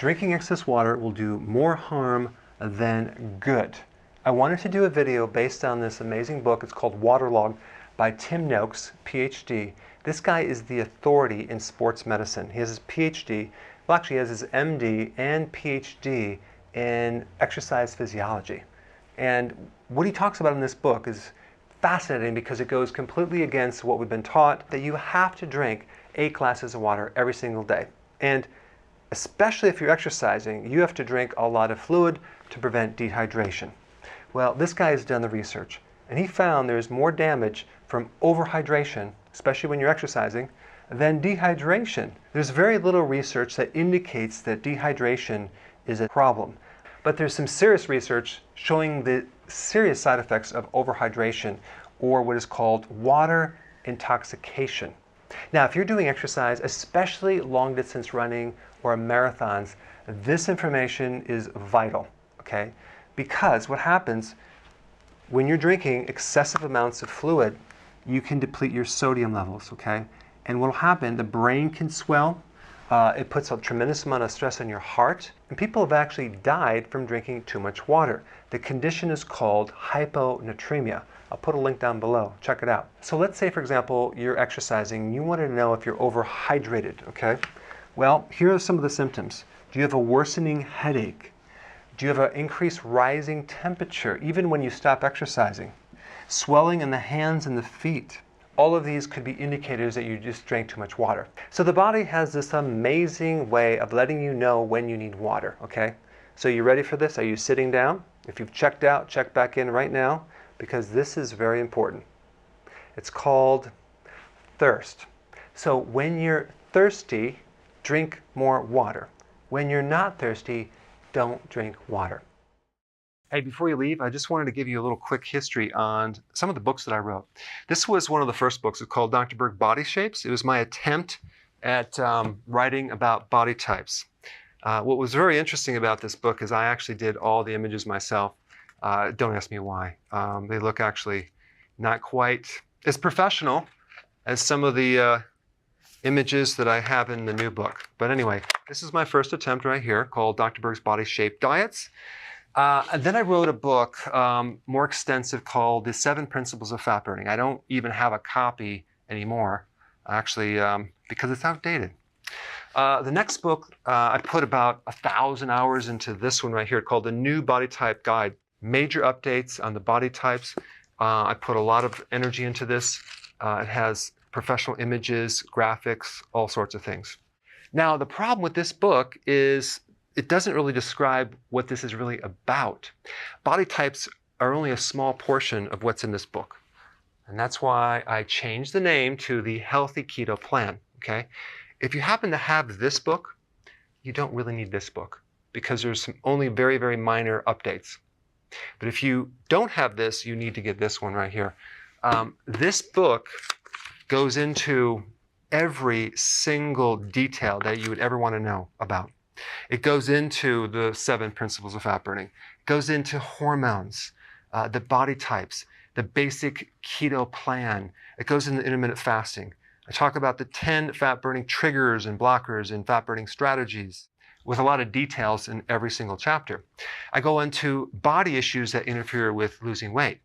Drinking excess water will do more harm than good. I wanted to do a video based on this amazing book. It's called Waterlogged by Tim Noakes, PhD. This guy is the authority in sports medicine. He has his PhD, well actually he has his MD and PhD in exercise physiology. And what he talks about in this book is fascinating because it goes completely against what we've been taught, that you have to drink 8 glasses of water every single day. And especially if you're exercising, you have to drink a lot of fluid to prevent dehydration. Well, this guy has done the research, and he found there's more damage from overhydration, especially when you're exercising, than dehydration. There's very little research that indicates that dehydration is a problem. But there's some serious research showing the serious side effects of overhydration, or what is called water intoxication. Now, if you're doing exercise, especially long distance running or marathons, this information is vital, okay? Because what happens when you're drinking excessive amounts of fluid, you can deplete your sodium levels, okay? And what will happen, the brain can swell, it puts a tremendous amount of stress on your heart, and people have actually died from drinking too much water. The condition is called hyponatremia. I'll put a link down below, check it out. So let's say, for example, you're exercising and you want to know if you're overhydrated, okay? Well, here are some of the symptoms. Do you have a worsening headache? Do you have an increased rising temperature, even when you stop exercising? Swelling in the hands and the feet. All of these could be indicators that you just drank too much water. So the body has this amazing way of letting you know when you need water, okay? So you ready for this? Are you sitting down? If you've checked out, check back in right now, because this is very important. It's called thirst. So when you're thirsty, drink more water. When you're not thirsty, don't drink water. Hey, before you leave, I just wanted to give you a little quick history on some of the books that I wrote. This was one of the first books. It's called Dr. Berg Body Shapes. It was my attempt at writing about body types. What was very interesting about this book is I actually did all the images myself. Don't ask me why. They look actually not quite as professional as some of the images that I have in the new book. But anyway, this is my first attempt right here called Dr. Berg's Body Shape Diets. And then I wrote a book more extensive called The 7 Principles of Fat Burning. I don't even have a copy anymore, actually, because it's outdated. The next book, I put about 1,000 hours into this one right here called The New Body Type Guide. Major updates on the body types. I put a lot of energy into this. It has professional images, graphics, all sorts of things. Now, the problem with this book is it doesn't really describe what this is really about. Body types are only a small portion of what's in this book. And that's why I changed the name to the Healthy Keto Plan, okay? If you happen to have this book, you don't really need this book because there's some only very, very minor updates. But if you don't have this, you need to get this one right here. This book goes into every single detail that you would ever want to know about. It goes into the 7 principles of fat burning. It goes into hormones, the body types, the basic keto plan. It goes into intermittent fasting. I talk about the 10 fat burning triggers and blockers and fat burning strategies with a lot of details in every single chapter. I go into body issues that interfere with losing weight.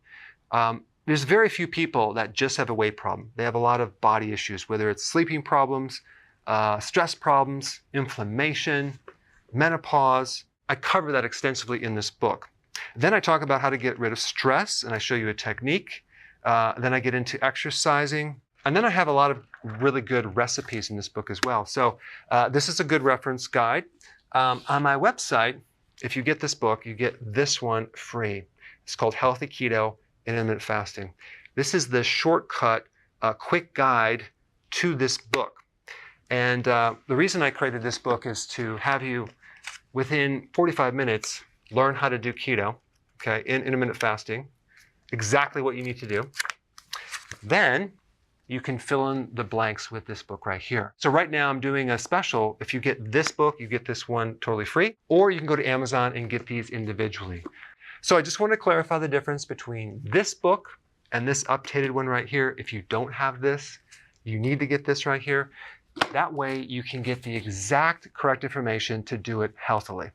There's very few people that just have a weight problem. They have a lot of body issues, whether it's sleeping problems, stress problems, inflammation, menopause. I cover that extensively in this book. Then I talk about how to get rid of stress, and I show you a technique. Then I get into exercising. And then I have a lot of really good recipes in this book as well. So this is a good reference guide. On my website, if you get this book, you get this one free. It's called Healthy Keto and Intermittent Fasting. This is the shortcut, quick guide to this book. And the reason I created this book is to have you, within 45 minutes, learn how to do keto, okay, in intermittent fasting, exactly what you need to do. Then you can fill in the blanks with this book right here. So right now I'm doing a special. If you get this book, you get this one totally free, or you can go to Amazon and get these individually. So I just want to clarify the difference between this book and this updated one right here. If you don't have this, you need to get this right here. That way you can get the exact correct information to do it healthily.